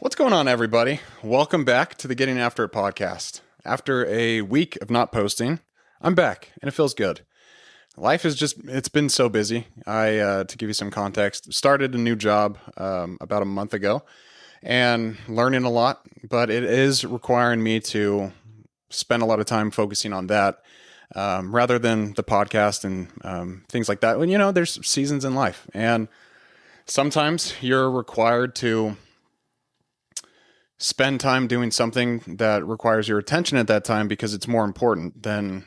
What's going on, everybody? Welcome back to the Getting After It podcast. After a week of not posting, I'm back, and it feels good. Life is it's been so busy. To give you some context, started a new job about a month ago and learning a lot, but it is requiring me to spend a lot of time focusing on that rather than the podcast and things like that. When, there's seasons in life, and sometimes you're required to spend time doing something that requires your attention at that time because it's more important than,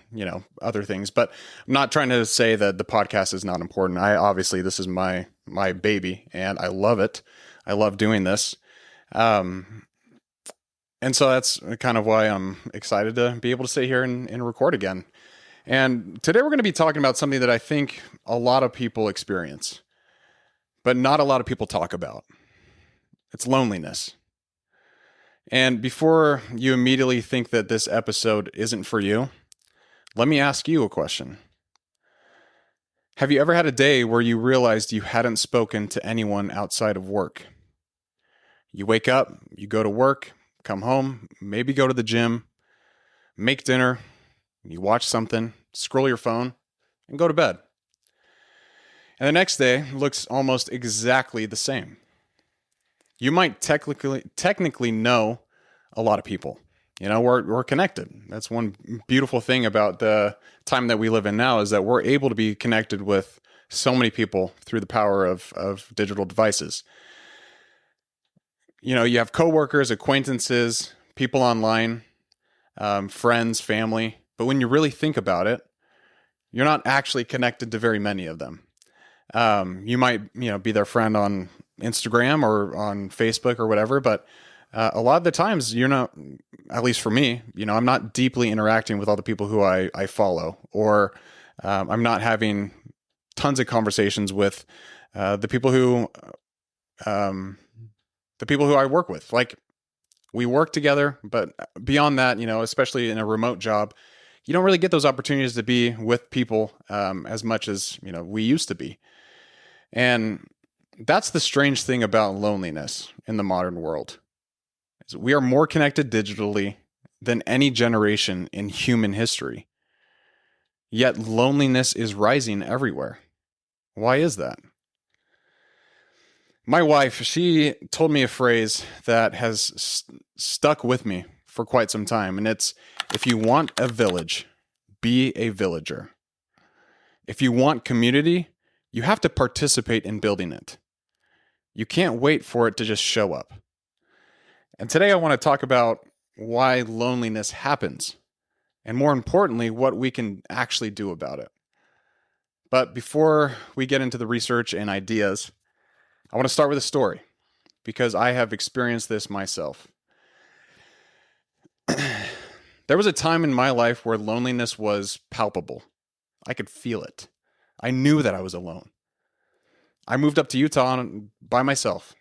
other things. But I'm not trying to say that the podcast is not important. Obviously this is my baby and I love it. I love doing this. And so that's kind of why I'm excited to be able to sit here and record again. And today we're going to be talking about something that I think a lot of people experience, but not a lot of people talk about. It's loneliness. And before you immediately think that this episode isn't for you, let me ask you a question. Have you ever had a day where you realized you hadn't spoken to anyone outside of work? You wake up, you go to work, come home, maybe go to the gym, make dinner, you watch something, scroll your phone, and go to bed. And the next day looks almost exactly the same. You might technically know a lot of people. We're connected. That's one beautiful thing about the time that we live in now, is that we're able to be connected with so many people through the power of digital devices. You have coworkers, acquaintances, people online, friends, family. But when you really think about it, you're not actually connected to very many of them. You might, be their friend on Instagram or on Facebook or whatever, but a lot of the times you're not, at least for me, I'm not deeply interacting with all the people who I follow, or I'm not having tons of conversations with the people who I work with. Like, we work together, but beyond that, especially in a remote job, you don't really get those opportunities to be with people as much as we used to be. And that's the strange thing about loneliness in the modern world. Is we are more connected digitally than any generation in human history. Yet loneliness is rising everywhere. Why is that? My wife, she told me a phrase that has stuck with me for quite some time, and it's, if you want a village, be a villager. If you want community, you have to participate in building it. You can't wait for it to just show up. And today I want to talk about why loneliness happens, and more importantly, what we can actually do about it. But before we get into the research and ideas, I want to start with a story, because I have experienced this myself. There was a time in my life where loneliness was palpable. I could feel it. I knew that I was alone. I moved up to Utah by myself.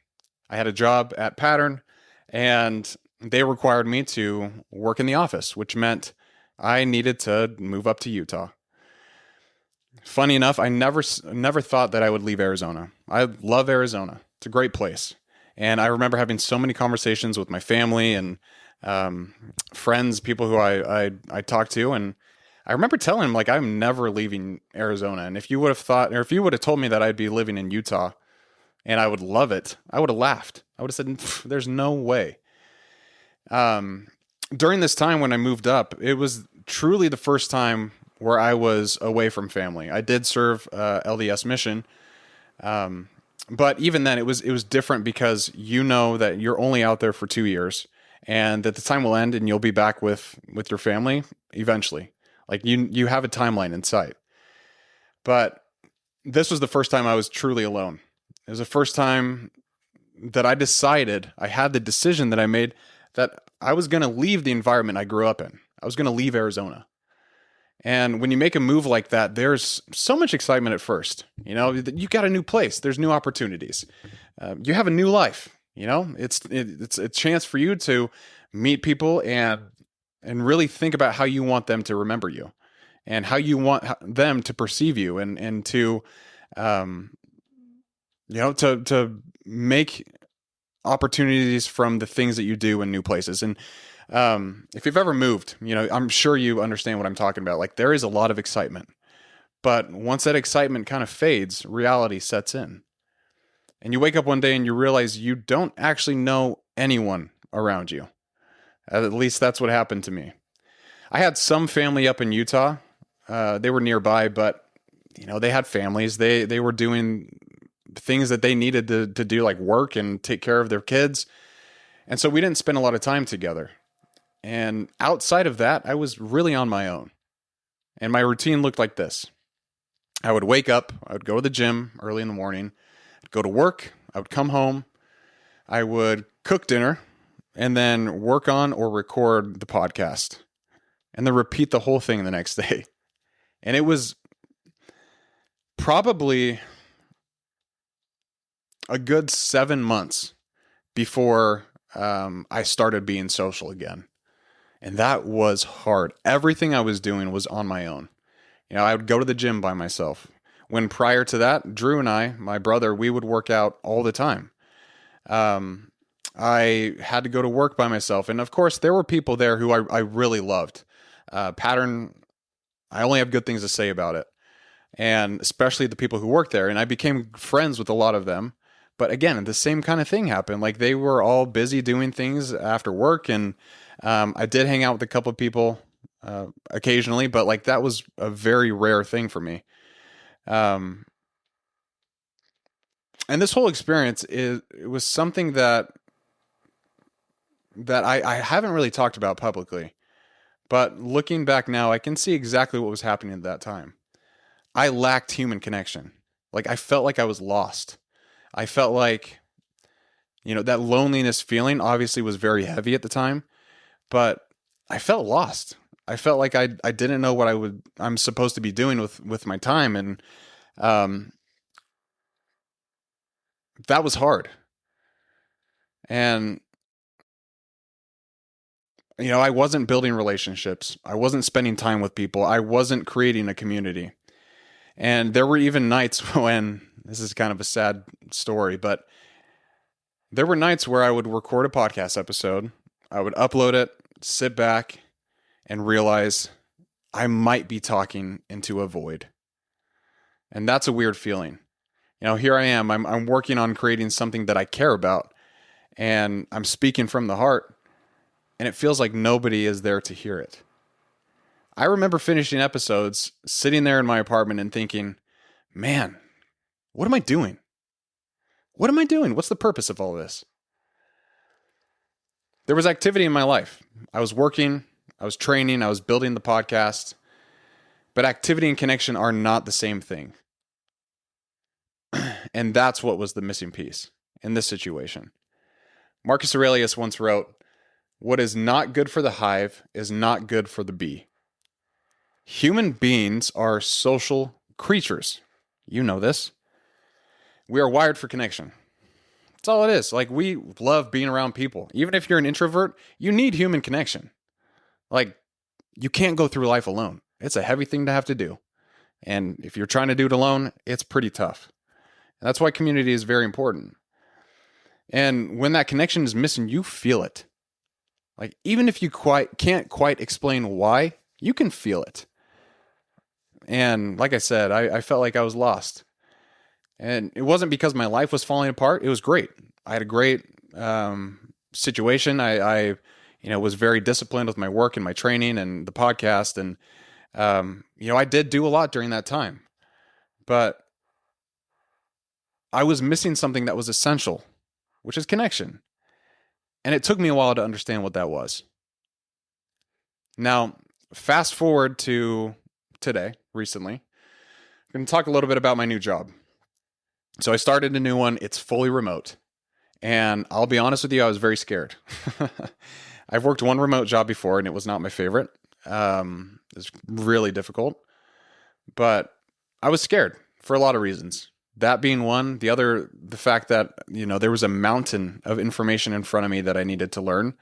I had a job at Pattern, and they required me to work in the office, which meant I needed to move up to Utah. Funny enough, I never thought that I would leave Arizona. I love Arizona. It's a great place. And I remember having so many conversations with my family and friends, people who I talked to, and I remember telling him, like, I'm never leaving Arizona. And if you would have told me that I'd be living in Utah and I would love it, I would have laughed. I would have said, there's no way. During this time when I moved up, it was truly the first time where I was away from family. I did serve LDS mission. But even then it was different, because that you're only out there for 2 years, and that the time will end and you'll be back with your family eventually. Like, you have a timeline in sight. But this was the first time I was truly alone. It was the first time that I had the decision that I made, that I was going to leave the environment I grew up in. I was going to leave Arizona. And when you make a move like that, there's so much excitement at first. You got a new place. There's new opportunities. You have a new life. It's a chance for you to meet people and really think about how you want them to remember you, and how you want them to perceive you, and to, to make opportunities from the things that you do in new places. And if you've ever moved, I'm sure you understand what I'm talking about. Like, there is a lot of excitement, but once that excitement kind of fades, reality sets in. And you wake up one day and you realize you don't actually know anyone around you. At least that's what happened to me. I had some family up in Utah. They were nearby, but they had families. They were doing things that they needed to do, like work and take care of their kids. And so we didn't spend a lot of time together. And outside of that, I was really on my own. And my routine looked like this. I would wake up, I would go to the gym early in the morning, I'd go to work, I would come home, I would cook dinner, and then work on or record the podcast. And then repeat the whole thing the next day. And it was probably a good 7 months before I started being social again. And that was hard. Everything I was doing was on my own. I would go to the gym by myself. When prior to that, Drew and I, my brother, we would work out all the time. I had to go to work by myself. And of course, there were people there who I really loved. Pattern, I only have good things to say about it. And especially the people who worked there. And I became friends with a lot of them. But again, the same kind of thing happened. Like, they were all busy doing things after work. And I did hang out with a couple of people occasionally, but like, that was a very rare thing for me. And this whole experience it was something that I haven't really talked about publicly. But looking back now, I can see exactly what was happening at that time. I lacked human connection. Like, I felt like I was lost. I felt like, that loneliness feeling obviously was very heavy at the time, but I felt lost. I felt like I didn't know what I'm supposed to be doing with my time. And that was hard. And I wasn't building relationships. I wasn't spending time with people. I wasn't creating a community. And there were even nights when, this is kind of a sad story, but there were nights where I would record a podcast episode, I would upload it, sit back, and realize I might be talking into a void. And that's a weird feeling. Here I am. I'm working on creating something that I care about, and I'm speaking from the heart. And it feels like nobody is there to hear it. I remember finishing episodes, sitting there in my apartment and thinking, man, what am I doing? What am I doing? What's the purpose of all this? There was activity in my life. I was working, I was training, I was building the podcast. But activity and connection are not the same thing. And that's what was the missing piece in this situation. Marcus Aurelius once wrote, "What is not good for the hive is not good for the bee." Human beings are social creatures. You know this. We are wired for connection. That's all it is. Like, we love being around people. Even if you're an introvert, you need human connection. Like, you can't go through life alone. It's a heavy thing to have to do. And if you're trying to do it alone, it's pretty tough. And that's why community is very important. And when that connection is missing, you feel it. Like, even if you can't quite explain why, you can feel it. And like I said, I felt like I was lost. And it wasn't because my life was falling apart. It was great. I had a great situation. I was very disciplined with my work and my training and the podcast. And, I did do a lot during that time. But I was missing something that was essential, which is connection. And it took me a while to understand what that was. Now, fast forward to today, recently. I'm going to talk a little bit about my new job. So I started a new one. It's fully remote. And I'll be honest with you, I was very scared. I've worked one remote job before, and it was not my favorite. It's really difficult. But I was scared for a lot of reasons. That being one. The other, the fact that, there was a mountain of information in front of me that I needed to learn.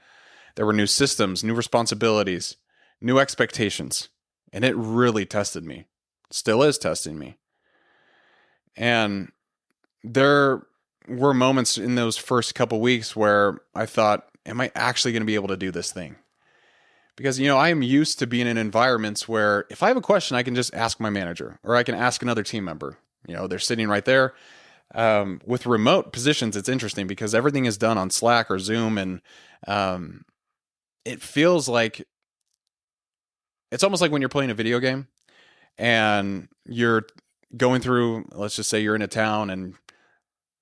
There were new systems, new responsibilities, new expectations. And it really tested me. Still is testing me. And there were moments in those first couple weeks where I thought, am I actually going to be able to do this thing? Because, I am used to being in environments where if I have a question, I can just ask my manager or I can ask another team member. They're sitting right there. With remote positions, it's interesting because everything is done on Slack or Zoom, and it feels like it's almost like when you're playing a video game and you're going through, let's just say you're in a town, and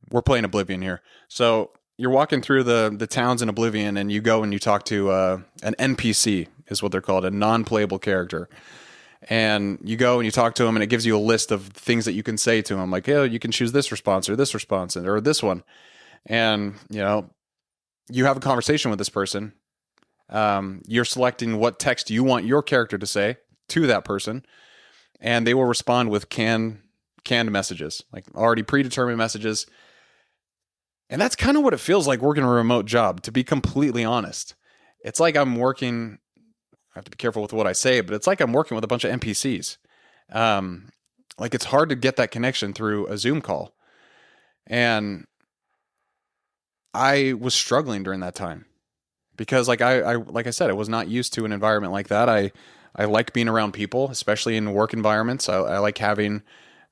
we're playing Oblivion here. So you're walking through the towns in Oblivion, and you go and you talk to an NPC, is what they're called, a non-playable character. And you go and you talk to him, and it gives you a list of things that you can say to him, like, you can choose this response or this one. And, you have a conversation with this person. You're selecting what text you want your character to say to that person, and they will respond with canned messages, like already predetermined messages. And that's kind of what it feels like working a remote job, to be completely honest. It's like I'm working, I have to be careful with what I say, but it's like I'm working with a bunch of NPCs. Like it's hard to get that connection through a Zoom call. And I was struggling during that time because like I said, I was not used to an environment like that. I like being around people, especially in work environments. I like having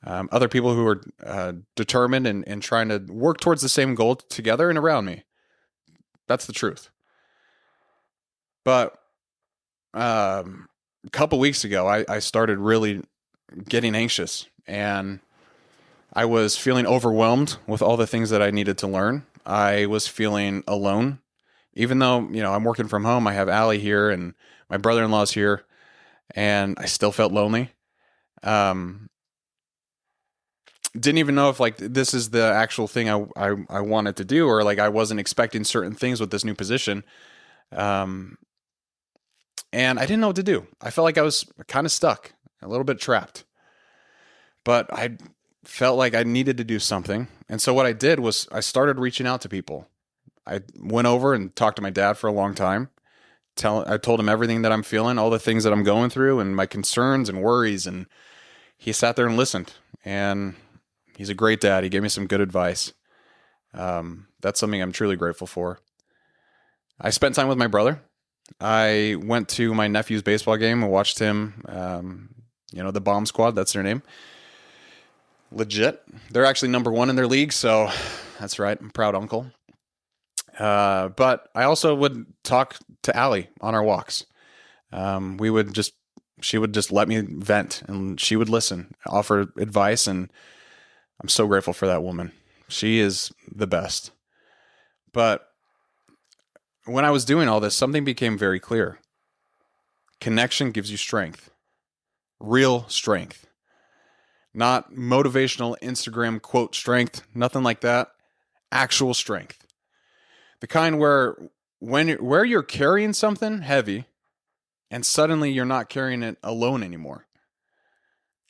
other people who are determined and trying to work towards the same goal together and around me. That's the truth. But a couple weeks ago, I started really getting anxious, and I was feeling overwhelmed with all the things that I needed to learn. I was feeling alone, even though, I'm working from home. I have Allie here and my brother-in-law's here, and I still felt lonely. Didn't even know if like this is the actual thing I wanted to do, or like I wasn't expecting certain things with this new position. And I didn't know what to do. I felt like I was kind of stuck, a little bit trapped, but I felt like I needed to do something. And so what I did was I started reaching out to people. I went over and talked to my dad for a long time. I told him everything that I'm feeling, all the things that I'm going through and my concerns and worries. And he sat there and listened, and he's a great dad. He gave me some good advice. That's something I'm truly grateful for. I spent time with my brother. I went to my nephew's baseball game and watched him, the Bomb Squad, that's their name. Legit. They're actually number 1 in their league, so that's right. I'm a proud uncle. But I also would talk to Allie on our walks. She would just let me vent, and she would listen, offer advice, and I'm so grateful for that woman. She is the best. But when I was doing all this, something became very clear. Connection gives you strength. Real strength. Not motivational Instagram quote strength, nothing like that. Actual strength. The kind where you're carrying something heavy and suddenly you're not carrying it alone anymore.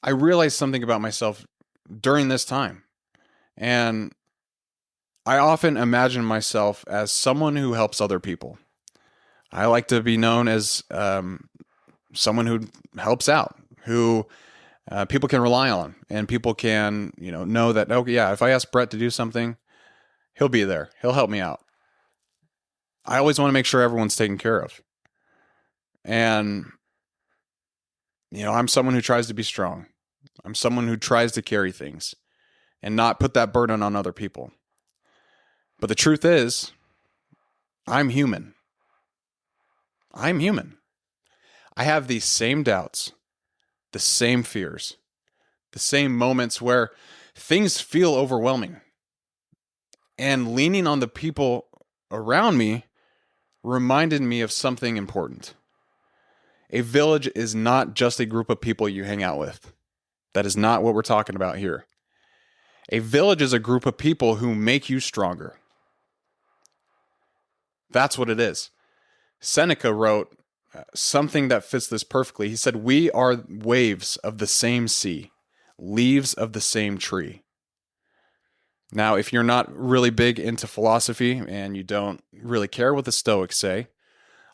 I realized something about myself during this time. And I often imagine myself as someone who helps other people. I like to be known as someone who helps out, who people can rely on, and people can, know that, oh yeah, if I ask Brett to do something, he'll be there. He'll help me out. I always want to make sure everyone's taken care of. And, I'm someone who tries to be strong. I'm someone who tries to carry things and not put that burden on other people. But the truth is, I'm human. I'm human. I have these same doubts, the same fears, the same moments where things feel overwhelming. And leaning on the people around me reminded me of something important. A village is not just a group of people you hang out with. That is not what we're talking about here. A village is a group of people who make you stronger. That's what it is. Seneca wrote something that fits this perfectly. He said, "We are waves of the same sea, leaves of the same tree." Now, if you're not really big into philosophy and you don't really care what the Stoics say,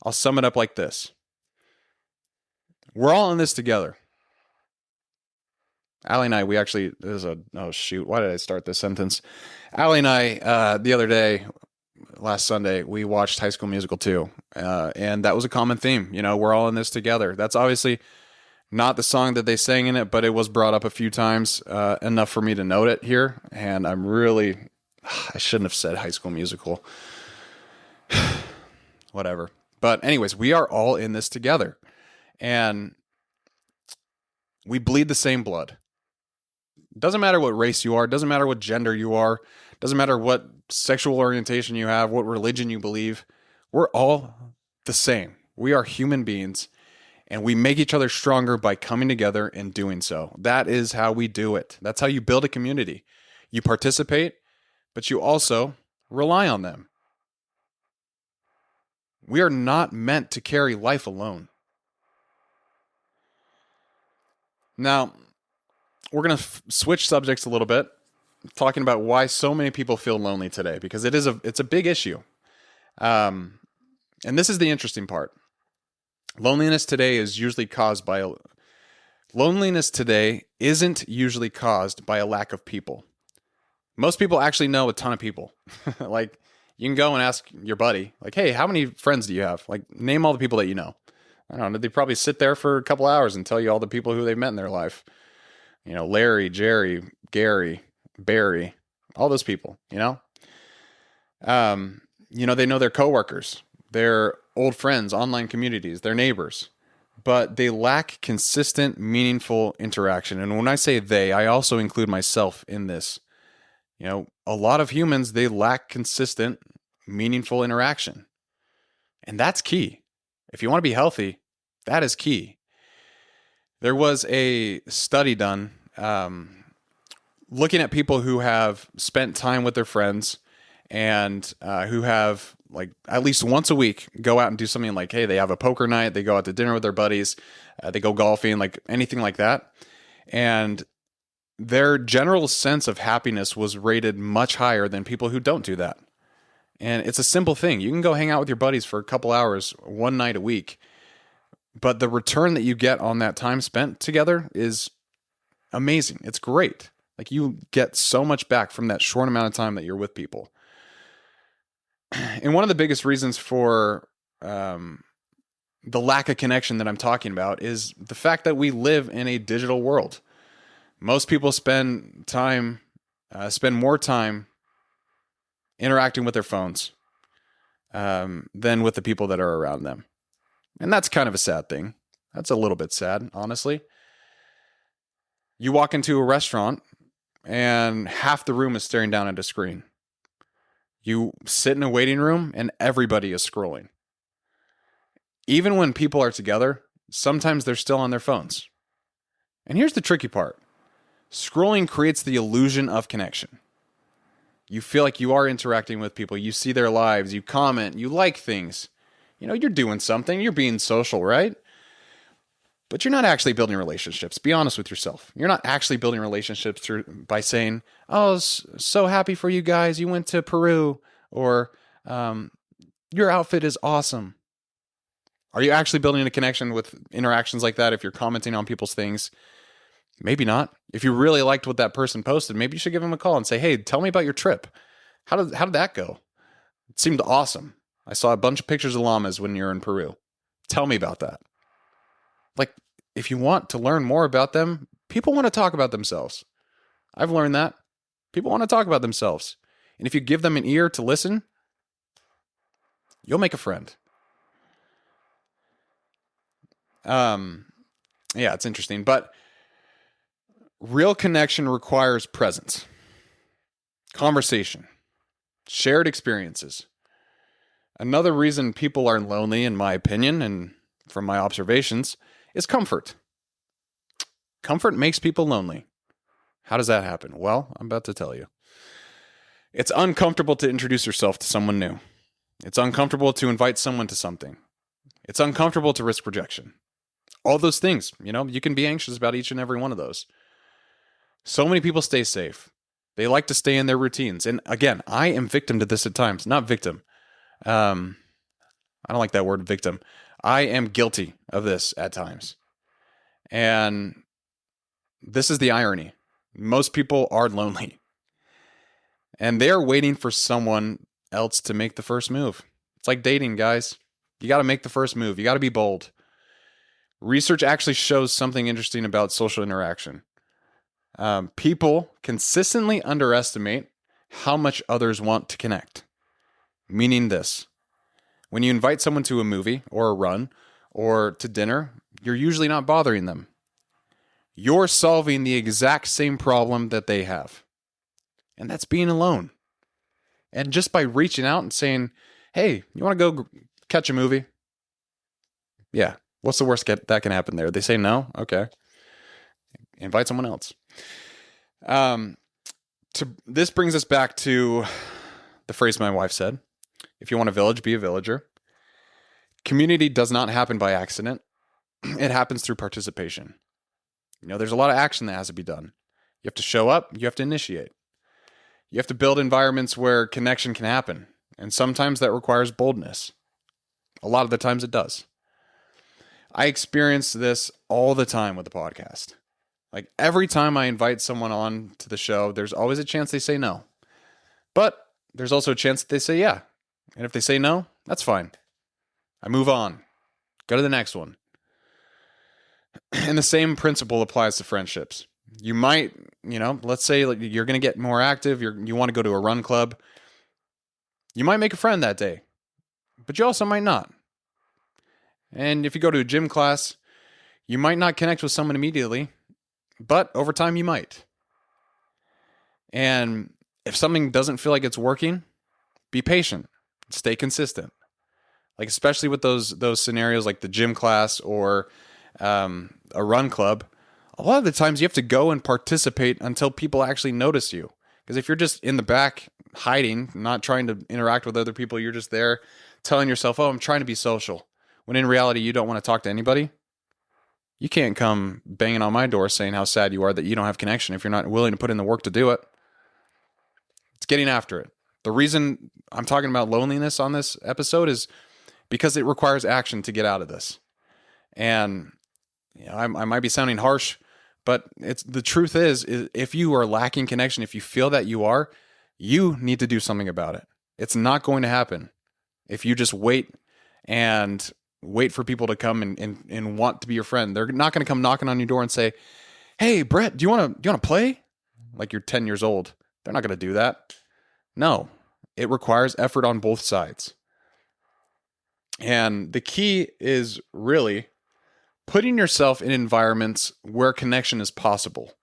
I'll sum it up like this. We're all in this together. Allie and I, we actually, oh shoot, why did I start this sentence? Allie and I, the other day, last Sunday, we watched High School Musical 2. And that was a common theme. We're all in this together. That's obviously not the song that they sang in it, but it was brought up a few times, enough for me to note it here. And I shouldn't have said High School Musical. Whatever. But anyways, we are all in this together. And we bleed the same blood. Doesn't matter what race you are, doesn't matter what gender you are, doesn't matter what sexual orientation you have, what religion you believe. We're all the same. We are human beings, and we make each other stronger by coming together and doing so. That is how we do it. That's how you build a community. You participate, but you also rely on them. We are not meant to carry life alone. Now, we're going to switch subjects a little bit, talking about why so many people feel lonely today, because it's a big issue. And this is the interesting part. Loneliness today isn't usually caused by a lack of people. Most people actually know a ton of people. Like, you can go and ask your buddy, like, hey, how many friends do you have? Like, name all the people that you know. I don't know. They probably sit there for a couple hours and tell you all the people who they've met in their life. Larry, Jerry, Gary, Barry, all those people, they know their coworkers, their old friends, online communities, their neighbors, but they lack consistent, meaningful interaction. And when I say they, I also include myself in this. A lot of humans, they lack consistent, meaningful interaction. And that's key. If you want to be healthy, that is key. There was a study done looking at people who have spent time with their friends and who have, like, at least once a week go out and do something like, hey, they have a poker night, they go out to dinner with their buddies, they go golfing, like anything like that. And their general sense of happiness was rated much higher than people who don't do that. And it's a simple thing. You can go hang out with your buddies for a couple hours one night a week, but the return that you get on that time spent together is amazing. It's great. Like, you get so much back from that short amount of time that you're with people. And one of the biggest reasons for the lack of connection that I'm talking about is the fact that we live in a digital world. Most people spend more time interacting with their phones than with the people that are around them. And that's kind of a sad thing. That's a little bit sad, honestly. You walk into a restaurant and half the room is staring down at a screen. You sit in a waiting room and everybody is scrolling. Even when people are together, sometimes they're still on their phones. And here's the tricky part. Scrolling creates the illusion of connection. You feel like you are interacting with people. You see their lives. You comment. You like things. You're doing something. You're being social, right? But you're not actually building relationships. Be honest with yourself. You're not actually building relationships by saying, oh, so happy for you guys. You went to Peru. Or your outfit is awesome. Are you actually building a connection with interactions like that if you're commenting on people's things? Maybe not. If you really liked what that person posted, maybe you should give them a call and say, hey, tell me about your trip. How did that go? It seemed awesome. I saw a bunch of pictures of llamas when you were in Peru. Tell me about that. Like, if you want to learn more about them, people want to talk about themselves. I've learned that. People want to talk about themselves. And if you give them an ear to listen, you'll make a friend. Yeah, it's interesting. But real connection requires presence, conversation, shared experiences. Another reason people are lonely, in my opinion, and from my observations, is comfort. Comfort makes people lonely. How does that happen? Well, I'm about to tell you. It's uncomfortable to introduce yourself to someone new. It's uncomfortable to invite someone to something. It's uncomfortable to risk rejection. All those things, you can be anxious about each and every one of those. So many people stay safe. They like to stay in their routines. And again, I am victim to this at times. Not victim. I don't like that word, victim. I am guilty of this at times. And this is the irony. Most people are lonely, and they are waiting for someone else to make the first move. It's like dating, guys. You got to make the first move. You got to be bold. Research actually shows something interesting about social interaction. People consistently underestimate how much others want to connect. Meaning this: when you invite someone to a movie or a run or to dinner, you're usually not bothering them. You're solving the exact same problem that they have. And that's being alone. And just by reaching out and saying, hey, you want to go catch a movie? Yeah. What's the worst that can happen there? They say no? Okay. Invite someone else. This brings us back to the phrase my wife said: if you want a village, be a villager. Community does not happen by accident. It happens through participation. There's a lot of action that has to be done. You have to show up. You have to initiate. You have to build environments where connection can happen. And sometimes that requires boldness. A lot of the times it does. I experience this all the time with the podcast. Like every time I invite someone on to the show, there's always a chance they say no. But there's also a chance that they say yeah. And if they say no, that's fine. I move on. Go to the next one. And the same principle applies to friendships. You might, let's say you're going to get more active. You want to go to a run club. You might make a friend that day, but you also might not. And if you go to a gym class, you might not connect with someone immediately, but over time you might. And if something doesn't feel like it's working, be patient. Stay consistent. Like especially with those scenarios like the gym class or a run club, a lot of the times you have to go and participate until people actually notice you. Because if you're just in the back hiding, not trying to interact with other people, you're just there telling yourself, oh, I'm trying to be social. When in reality, you don't want to talk to anybody. You can't come banging on my door saying how sad you are that you don't have connection if you're not willing to put in the work to do it. It's getting after it. The reason I'm talking about loneliness on this episode is because it requires action to get out of this. And I might be sounding harsh, but the truth is if you are lacking connection, if you feel that you need to do something about it. It's not going to happen if you just wait for people to come and want to be your friend. They're not going to come knocking on your door and say, hey, Brett, do you want to play? Like you're 10 years old. They're not going to do that. No, it requires effort on both sides. And the key is really putting yourself in environments where connection is possible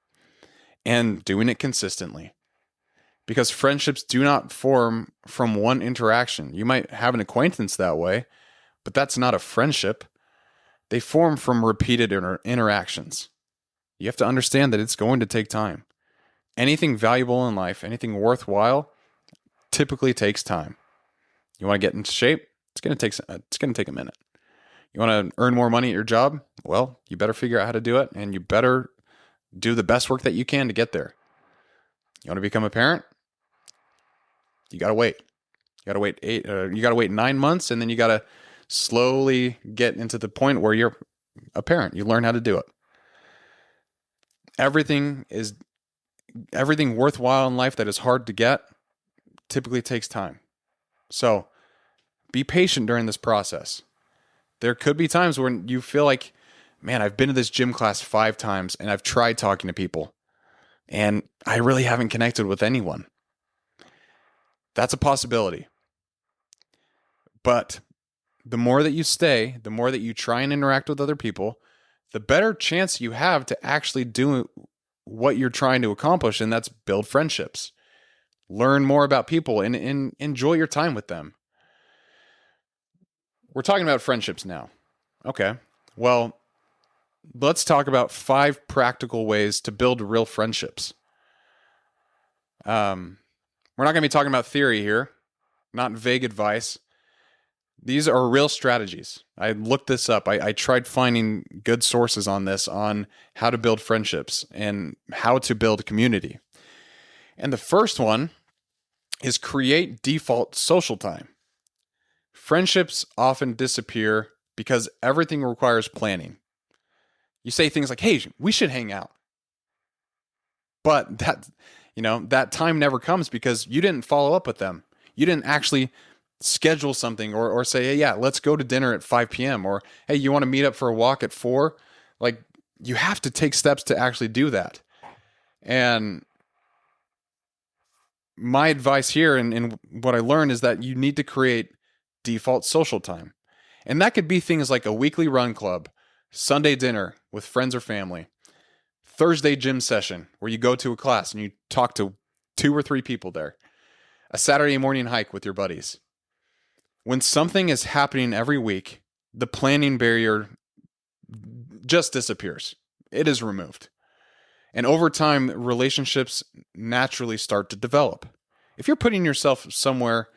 and doing it consistently. Because friendships do not form from one interaction. You might have an acquaintance that way, but that's not a friendship. They form from repeated interactions. You have to understand that it's going to take time. Anything valuable in life, anything worthwhile, typically takes time. You want to get into shape? It's going to take a minute. You want to earn more money at your job? Well, you better figure out how to do it, and you better do the best work that you can to get there. You want to become a parent? You got to wait. You got to wait 9 months, and then you got to slowly get into the point where you're a parent. You learn how to do it. Everything worthwhile in life that is hard to get typically takes time. So be patient during this process. There could be times when you feel like, man, I've been to this gym class 5 times and I've tried talking to people and I really haven't connected with anyone. That's a possibility. But the more that you stay, the more that you try and interact with other people, the better chance you have to actually do what you're trying to accomplish, and that's build friendships. Learn more about people and enjoy your time with them. We're talking about friendships now. Okay. Well, let's talk about 5 practical ways to build real friendships. We're not going to be talking about theory here, not vague advice. These are real strategies. I looked this up. I tried finding good sources on this, on how to build friendships and how to build community. And the first one is create default social time. Friendships often disappear because everything requires planning. You say things like, hey, we should hang out. But that time never comes because you didn't follow up with them. You didn't actually schedule something or say, hey, yeah, let's go to dinner at 5 p.m. or, hey, you want to meet up for a walk at 4? Like, you have to take steps to actually do that. And my advice here and what I learned is that you need to create default social time. And that could be things like a weekly run club, Sunday dinner with friends or family, Thursday gym session where you go to a class and you talk to 2 or 3 people there, a Saturday morning hike with your buddies. When something is happening every week, the planning barrier just disappears. It is removed. And over time, relationships naturally start to develop. If you're putting yourself somewhere,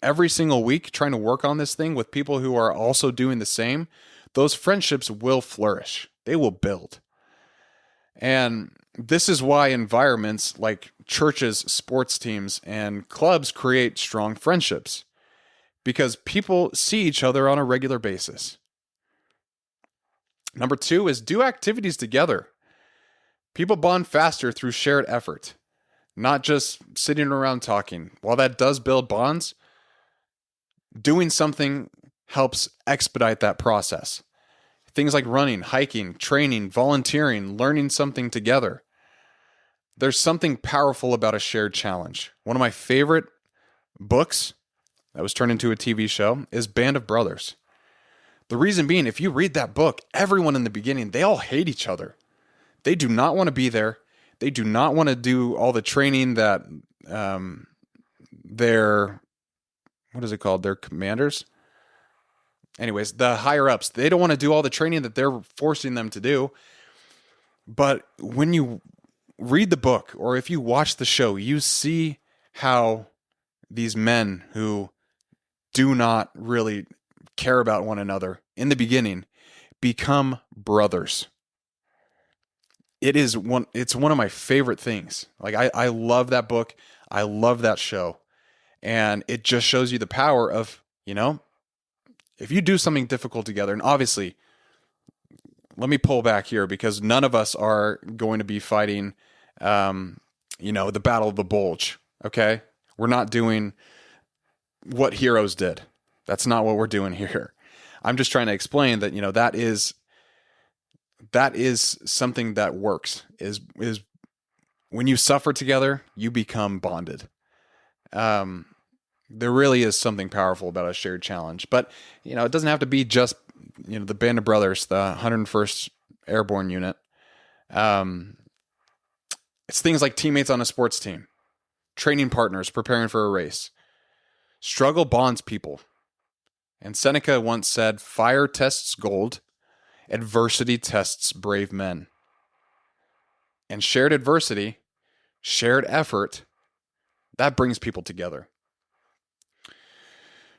every single week trying to work on this thing with people who are also doing the same, those friendships will flourish. They will build. And this is why environments like churches, sports teams, and clubs create strong friendships, because people see each other on a regular basis. Number 2 is do activities together. People bond faster through shared effort, not just sitting around talking. While that does build bonds, doing something helps expedite that process. Things like running, hiking, training, volunteering, learning something together. There's something powerful about a shared challenge. One of my favorite books that was turned into a TV show is Band of Brothers. The reason being, if you read that book, everyone in the beginning, they all hate each other. They do not want to be there. They do not want to do all the training that their, what is it called? Their commanders? Anyways, the higher ups, they don't want to do all the training that they're forcing them to do. But when you read the book or if you watch the show, you see how these men who do not really care about one another in the beginning become brothers. It's one of my favorite things. Like I love that book. I love that show. And it just shows you the power of, if you do something difficult together, and obviously, let me pull back here because none of us are going to be fighting, the Battle of the Bulge. Okay. We're not doing what heroes did. That's not what we're doing here. I'm just trying to explain that, that is something that works is when you suffer together, you become bonded. There really is something powerful about a shared challenge, but it doesn't have to be just, the Band of Brothers, the 101st Airborne Unit. It's things like teammates on a sports team, training partners preparing for a race. Struggle bonds people. And Seneca once said, fire tests gold, adversity tests brave men. And shared adversity, shared effort, that brings people together.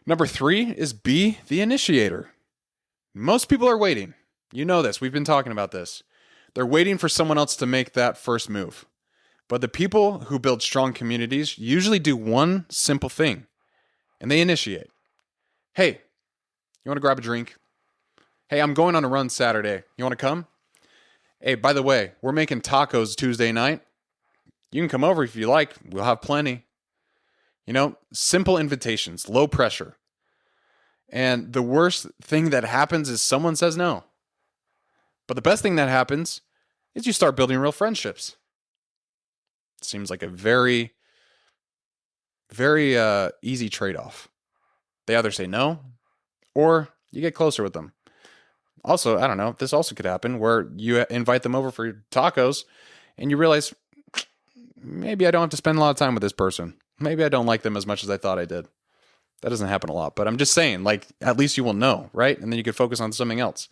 Number 3 is be the initiator. Most people are waiting. You know this. We've been talking about this. They're waiting for someone else to make that first move. But the people who build strong communities usually do one simple thing, and they initiate. Hey, you want to grab a drink? Hey, I'm going on a run Saturday. You want to come? Hey, by the way, we're making tacos Tuesday night. You can come over if you like. We'll have plenty. Simple invitations, low pressure. And the worst thing that happens is someone says no. But the best thing that happens is you start building real friendships. It seems like a very, very easy trade-off. They either say no or you get closer with them. Also, I don't know, this also could happen where you invite them over for tacos and you realize maybe I don't have to spend a lot of time with this person. Maybe I don't like them as much as I thought I did. That doesn't happen a lot, but I'm just saying, at least you will know, right? And then you can focus on something else.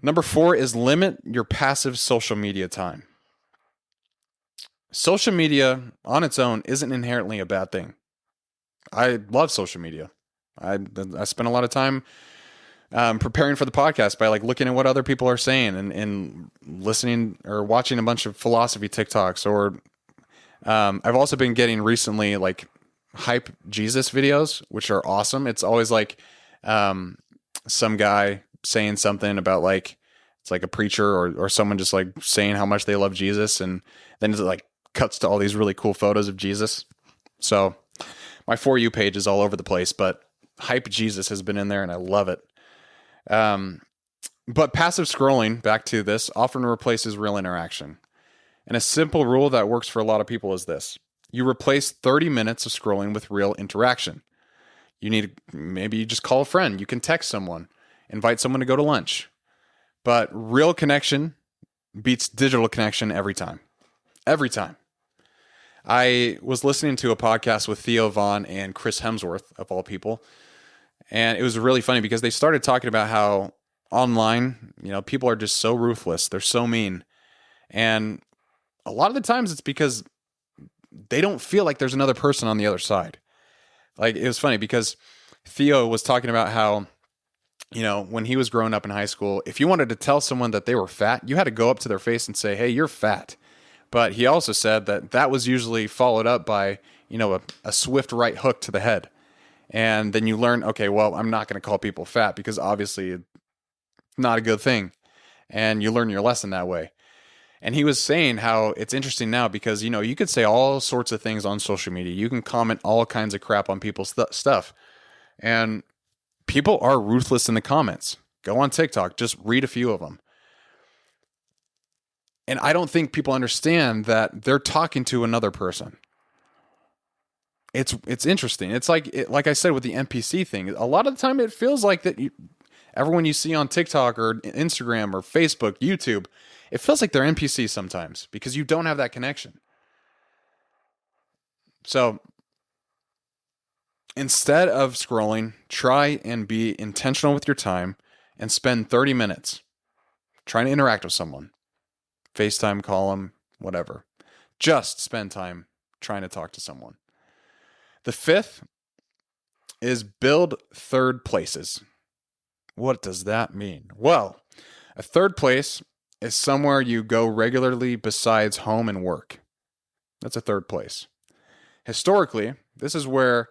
Number 4 is limit your passive social media time. Social media on its own isn't inherently a bad thing. I love social media. I spend a lot of time preparing for the podcast by looking at what other people are saying and listening or watching a bunch of philosophy TikToks. Or I've also been getting recently hype Jesus videos, which are awesome. It's always some guy saying something about It's like a preacher or someone just like saying how much they love Jesus, and then it like cuts to all these really cool photos of Jesus. So my For You page is all over the place, but Hype Jesus has been in there and I love it. But passive scrolling, back to this, often replaces real interaction. And a simple rule that works for a lot of people is this. You replace 30 minutes of scrolling with real interaction. Maybe you just call a friend. You can text someone, invite someone to go to lunch. But real connection beats digital connection every time. Every time. I was listening to a podcast with Theo Vaughn and Chris Hemsworth, of all people. And it was really funny because they started talking about how online, people are just so ruthless. They're so mean. And a lot of the times it's because they don't feel like there's another person on the other side. Like, it was funny because Theo was talking about how, when he was growing up in high school, if you wanted to tell someone that they were fat, you had to go up to their face and say, hey, you're fat. But he also said that was usually followed up by, a swift right hook to the head. And then you learn, okay, well, I'm not going to call people fat because obviously it's not a good thing. And you learn your lesson that way. And he was saying how it's interesting now because, you could say all sorts of things on social media. You can comment all kinds of crap on people's stuff. And people are ruthless in the comments. Go on TikTok, just read a few of them. And I don't think people understand that they're talking to another person. It's interesting. It's like I said with the NPC thing. A lot of the time it feels like that everyone you see on TikTok or Instagram or Facebook, YouTube, it feels like they're NPCs sometimes because you don't have that connection. So instead of scrolling, try and be intentional with your time and spend 30 minutes trying to interact with someone. FaceTime, call them, whatever. Just spend time trying to talk to someone. The fifth is build third places. What does that mean? Well, a third place is somewhere you go regularly besides home and work. That's a third place. Historically, this is where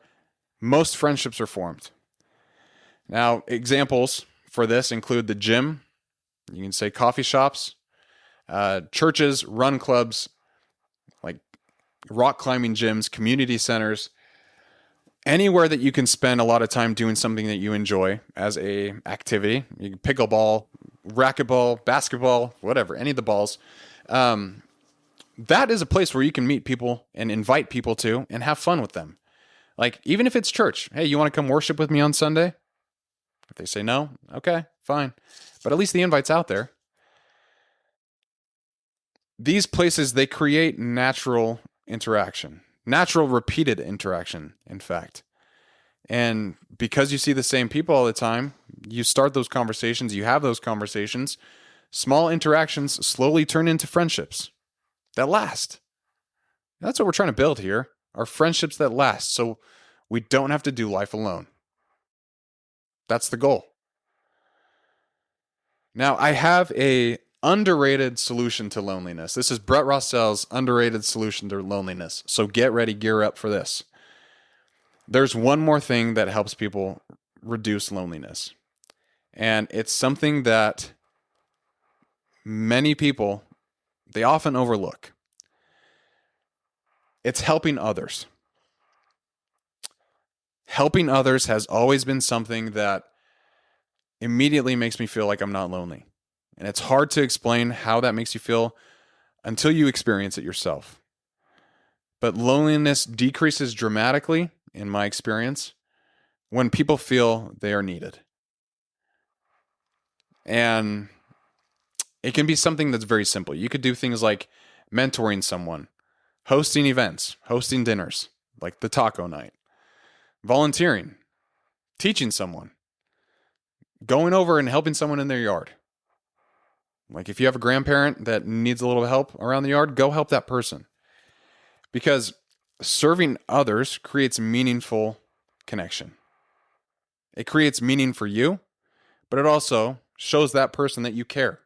most friendships are formed. Now, examples for this include the gym. You can say coffee shops, churches, run clubs, like rock climbing gyms, community centers, anywhere that you can spend a lot of time doing something that you enjoy as a activity. You can pickleball, racquetball, basketball, whatever, any of the balls. That is a place where you can meet people and invite people to and have fun with them. Like, even if it's church, hey, you want to come worship with me on Sunday? If they say no, okay, fine. But at least the invite's out there. These places, they create natural interaction. Natural repeated interaction, in fact. And because you see the same people all the time, you start those conversations, you have those conversations. Small interactions slowly turn into friendships that last. That's what we're trying to build here, are friendships that last, so we don't have to do life alone. That's the goal. Now, I have a underrated solution to loneliness. This is Brett Rossell's underrated solution to loneliness. So get ready, gear up for this. There's one more thing that helps people reduce loneliness. And it's something that many people, they often overlook. It's helping others. Helping others has always been something that immediately makes me feel like I'm not lonely. And it's hard to explain how that makes you feel until you experience it yourself. But loneliness decreases dramatically, in my experience, when people feel they are needed. And it can be something that's very simple. You could do things like mentoring someone, hosting events, hosting dinners, like the taco night, volunteering, teaching someone, going over and helping someone in their yard. Like, if you have a grandparent that needs a little help around the yard, go help that person. Because serving others creates meaningful connection. It creates meaning for you, but it also shows that person that you care.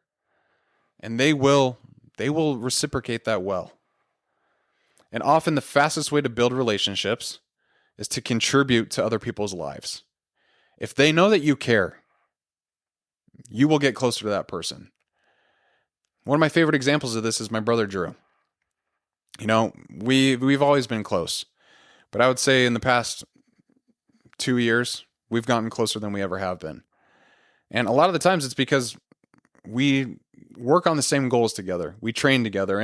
And they will reciprocate that well. And often the fastest way to build relationships is to contribute to other people's lives. If they know that you care, you will get closer to that person. One of my favorite examples of this is my brother Drew. You know, we've always been close, but I would say in the past 2 years, we've gotten closer than we ever have been. And a lot of the times it's because we work on the same goals together. We train together,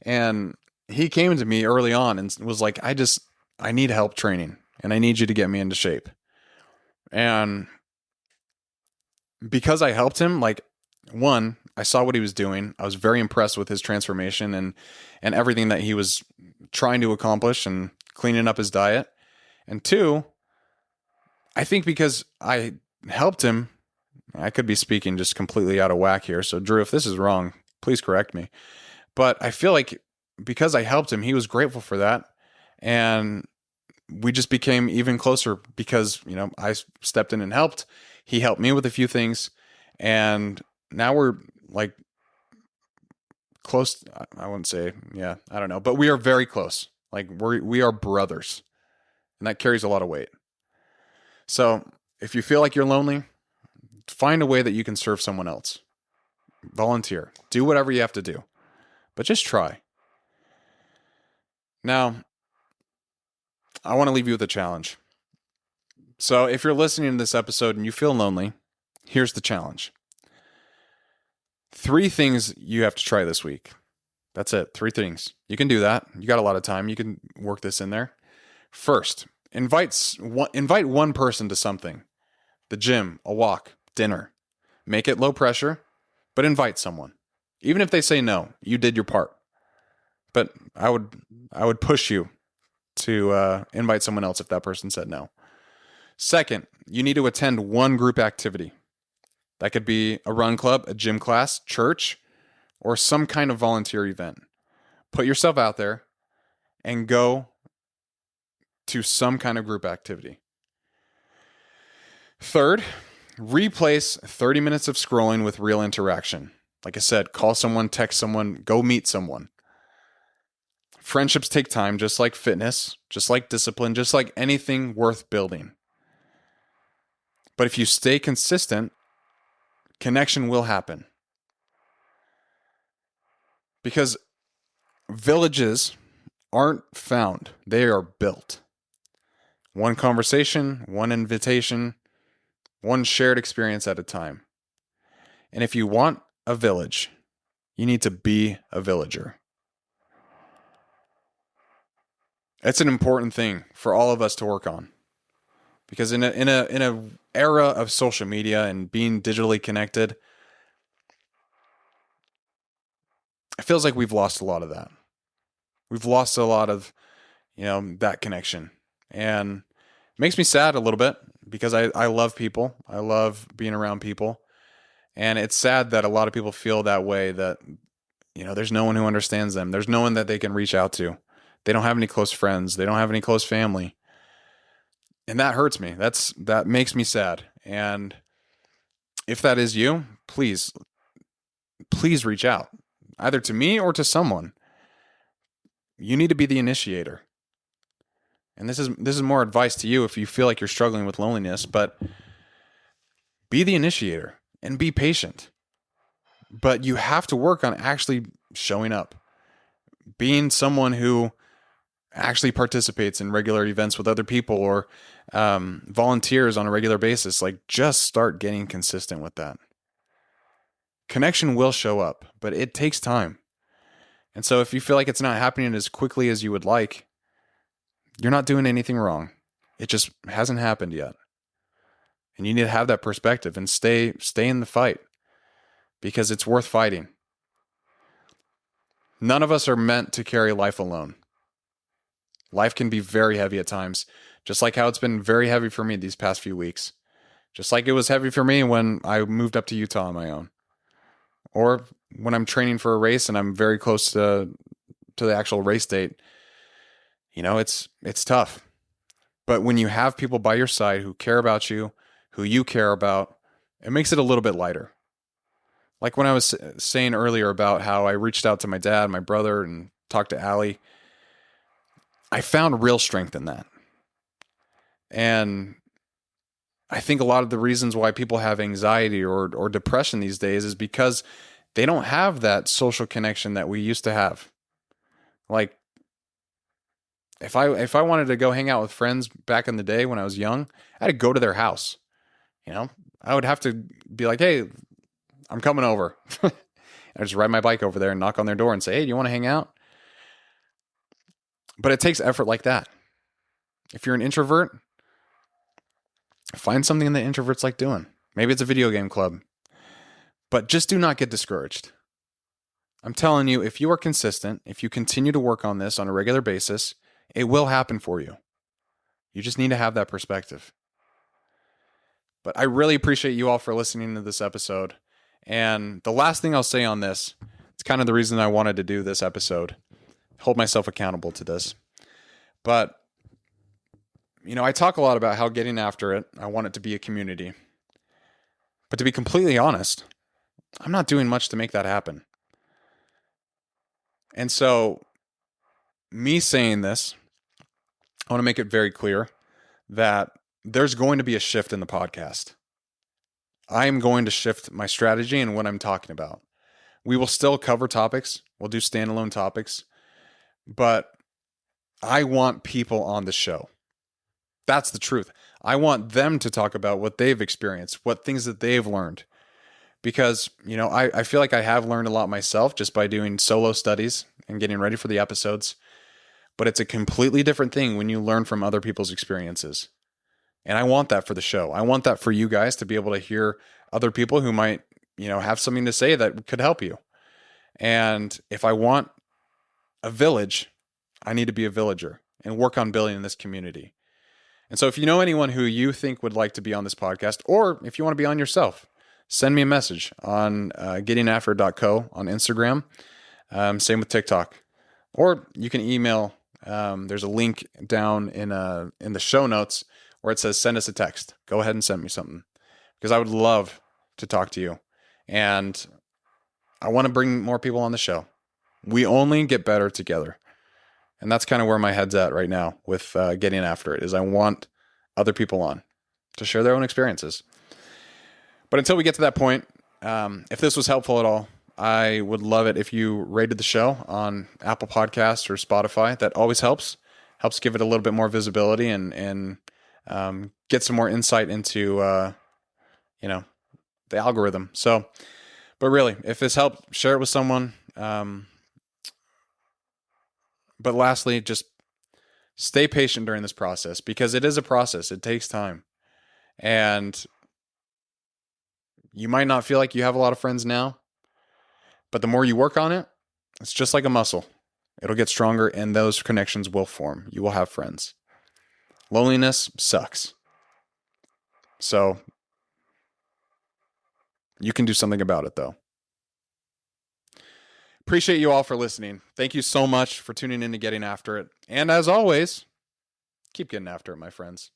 and he came to me early on and was like, I need help training, and I need you to get me into shape. And because I helped him, like, one, I saw what he was doing. I was very impressed with his transformation and everything that he was trying to accomplish and cleaning up his diet. And two, I think because I helped him, I could be speaking just completely out of whack here. So Drew, if this is wrong, please correct me. But I feel like because I helped him, he was grateful for that. And we just became even closer because, you know, I stepped in and helped. He helped me with a few things. And now we're like close. I wouldn't say, yeah, I don't know, but we are very close. Like we are brothers, and that carries a lot of weight. So if you feel like you're lonely, find a way that you can serve someone else. Volunteer, do whatever you have to do, but just try. Now, I want to leave you with a challenge. So if you're listening to this episode and you feel lonely, here's the challenge. 3 things you have to try this week. That's it. 3 things. You can do that. You got a lot of time. You can work this in there. First, invite one person to something. The gym, a walk, dinner. Make it low pressure, but invite someone. Even if they say no, you did your part. But I would push you to invite someone else if that person said no. Second, you need to attend one group activity. That could be a run club, a gym class, church, or some kind of volunteer event. Put yourself out there and go to some kind of group activity. Third, replace 30 minutes of scrolling with real interaction. Like I said, call someone, text someone, go meet someone. Friendships take time, just like fitness, just like discipline, just like anything worth building. But if you stay consistent, connection will happen. Because villages aren't found, they are built. One conversation, one invitation, one shared experience at a time. And if you want a village, you need to be a villager. It's an important thing for all of us to work on. Because in a era of social media and being digitally connected, it feels like we've lost a lot of that. We've lost a lot of, that connection. And it makes me sad a little bit because I love people. I love being around people. And it's sad that a lot of people feel that way, that, there's no one who understands them. There's no one that they can reach out to. They don't have any close friends. They don't have any close family. And that hurts me. That makes me sad. And if that is you, please reach out, either to me or to someone. You need to be the initiator. And this is more advice to you if you feel like you're struggling with loneliness, but be the initiator and be patient. But you have to work on actually showing up, being someone who actually participates in regular events with other people or volunteers on a regular basis. Like, just start getting consistent with that. Connection will show up, but it takes time. And so if you feel like it's not happening as quickly as you would like, you're not doing anything wrong. It just hasn't happened yet. And you need to have that perspective and stay in the fight, because it's worth fighting. None of us are meant to carry life alone. Life can be very heavy at times, just like how it's been very heavy for me these past few weeks. Just like it was heavy for me when I moved up to Utah on my own. Or when I'm training for a race and I'm very close to the actual race date. It's tough. But when you have people by your side who care about you, who you care about, it makes it a little bit lighter. Like when I was saying earlier about how I reached out to my dad, my brother, and talked to Allie, I found real strength in that. And I think a lot of the reasons why people have anxiety or depression these days is because they don't have that social connection that we used to have. Like, if I wanted to go hang out with friends back in the day when I was young, I had to go to their house. I would have to be like, hey, I'm coming over. I just ride my bike over there and knock on their door and say, hey, do you want to hang out? But it takes effort like that. If you're an introvert, find something that introverts like doing. Maybe it's a video game club. But just do not get discouraged. I'm telling you, if you are consistent, if you continue to work on this on a regular basis, it will happen for you. You just need to have that perspective. But I really appreciate you all for listening to this episode. And the last thing I'll say on this, it's kind of the reason I wanted to do this episode, hold myself accountable to this. But, I talk a lot about how getting after it, I want it to be a community. But to be completely honest, I'm not doing much to make that happen. And so, me saying this, I want to make it very clear that there's going to be a shift in the podcast. I am going to shift my strategy and what I'm talking about. We will still cover topics. We'll do standalone topics. But I want people on the show. That's the truth. I want them to talk about what they've experienced, what things that they've learned. Because, I feel like I have learned a lot myself just by doing solo studies and getting ready for the episodes. But it's a completely different thing when you learn from other people's experiences. And I want that for the show. I want that for you guys to be able to hear other people who might, have something to say that could help you. And if I want a village, I need to be a villager and work on building this community. And so if you know anyone who you think would like to be on this podcast, or if you want to be on yourself, send me a message on gettingafter.co on Instagram. Same with TikTok. Or you can email. There's a link down in the show notes where it says send us a text. Go ahead and send me something, because I would love to talk to you. And I want to bring more people on the show. We only get better together. And that's kind of where my head's at right now with getting after it, is I want other people on to share their own experiences. But until we get to that point, if this was helpful at all, I would love it if you rated the show on Apple Podcasts or Spotify. That always helps give it a little bit more visibility and get some more insight into, the algorithm. So, but really, if this helped, share it with someone. But lastly, just stay patient during this process, because it is a process. It takes time. And you might not feel like you have a lot of friends now, but the more you work on it, it's just like a muscle. It'll get stronger and those connections will form. You will have friends. Loneliness sucks. So you can do something about it, though. Appreciate you all for listening. Thank you so much for tuning in to Getting After It. And as always, keep getting after it, my friends.